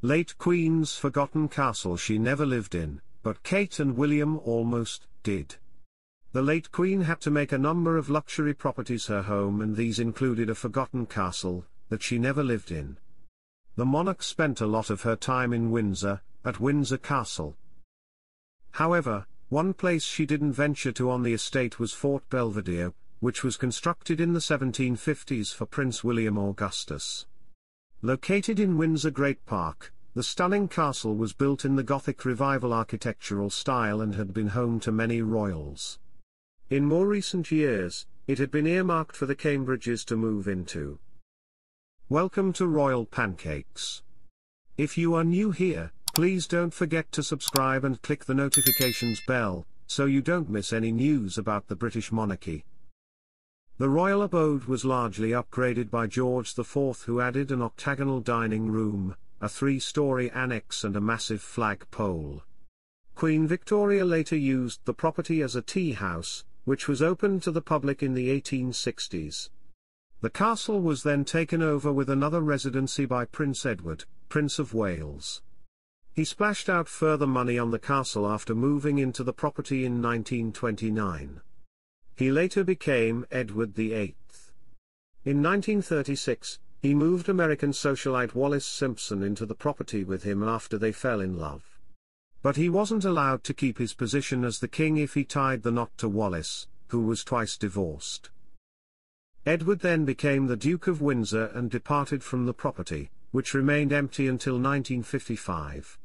Late Queen's forgotten castle she never lived in, but Kate and William almost did. The late Queen had to make a number of luxury properties her home, and these included a forgotten castle that she never lived in. The monarch spent a lot of her time in Windsor, at Windsor Castle. However, one place she didn't venture to on the estate was Fort Belvedere, which was constructed in the 1750s for Prince William Augustus. Located in Windsor Great Park, the stunning castle was built in the Gothic Revival architectural style and had been home to many royals. In more recent years, it had been earmarked for the Cambridges to move into. Welcome to Royal Pancakes. If you are new here, please don't forget to subscribe and click the notifications bell, so you don't miss any news about the British monarchy. The royal abode was largely upgraded by George IV, who added an octagonal dining room, a three-storey annexe and a massive flagpole. Queen Victoria later used the property as a tea house, which was opened to the public in the 1860s. The castle was then taken over with another residency by Prince Edward, Prince of Wales. He splashed out further money on the castle after moving into the property in 1929. He later became Edward VIII. In 1936, he moved American socialite Wallis Simpson into the property with him after they fell in love. But he wasn't allowed to keep his position as the king if he tied the knot to Wallis, who was twice divorced. Edward then became the Duke of Windsor and departed from the property, which remained empty until 1955.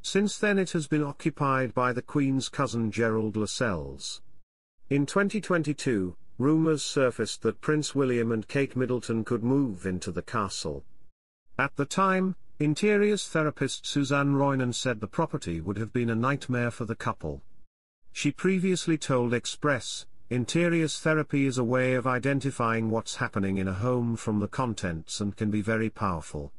Since then it has been occupied by the Queen's cousin Gerald Lascelles. In 2022, rumours surfaced that Prince William and Kate Middleton could move into the castle. At the time, interiors therapist Suzanne Roynan said the property would have been a nightmare for the couple. She previously told Express, "Interiors therapy is a way of identifying what's happening in a home from the contents and can be very powerful."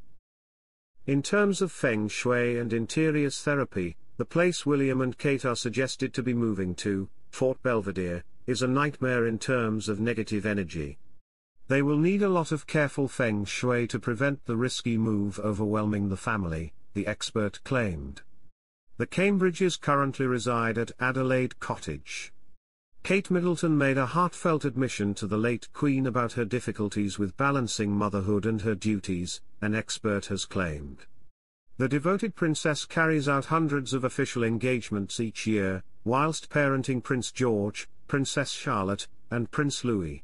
In terms of feng shui and interiors therapy, the place William and Kate are suggested to be moving to, Fort Belvedere, is a nightmare in terms of negative energy. They will need a lot of careful feng shui to prevent the risky move overwhelming the family, the expert claimed. The Cambridges currently reside at Adelaide Cottage. Kate Middleton made a heartfelt admission to the late Queen about her difficulties with balancing motherhood and her duties, an expert has claimed. The devoted princess carries out hundreds of official engagements each year, whilst parenting Prince George, Princess Charlotte, and Prince Louis.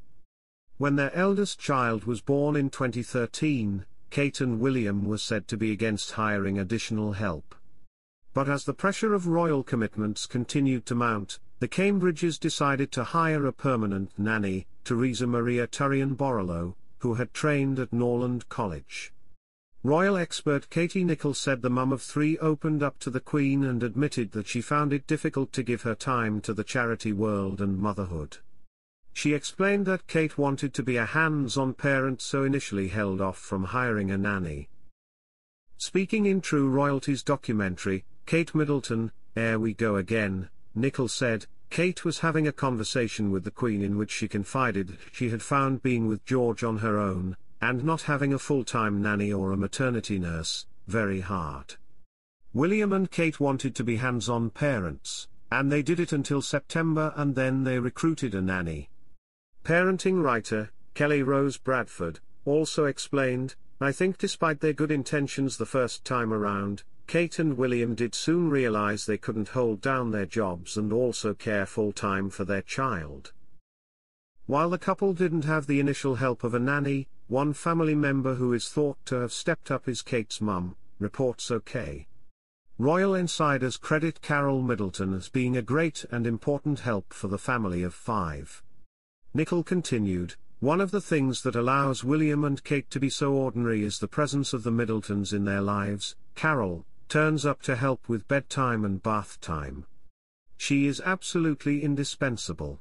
When their eldest child was born in 2013, Kate and William were said to be against hiring additional help. But as the pressure of royal commitments continued to mount, the Cambridges decided to hire a permanent nanny, Teresa Maria Turrion Borrello, who had trained at Norland College. Royal expert Katie Nicholl said the mum of three opened up to the Queen and admitted that she found it difficult to give her time to the charity world and motherhood. She explained that Kate wanted to be a hands-on parent, so initially held off from hiring a nanny. Speaking in True Royalty's documentary, Kate Middleton, Here We Go Again, Nicholl said, Kate was having a conversation with the Queen in which she confided that she had found being with George on her own, and not having a full-time nanny or a maternity nurse, very hard. William and Kate wanted to be hands-on parents, and they did it until September, and then they recruited a nanny. Parenting writer, Kelly Rose Bradford, also explained, I think despite their good intentions the first time around, Kate and William did soon realize they couldn't hold down their jobs and also care full-time for their child. While the couple didn't have the initial help of a nanny, one family member who is thought to have stepped up is Kate's mum, reports OK. Royal insiders credit Carol Middleton as being a great and important help for the family of five. Nicholl continued, one of the things that allows William and Kate to be so ordinary is the presence of the Middletons in their lives. Carol turns up to help with bedtime and bath time. She is absolutely indispensable.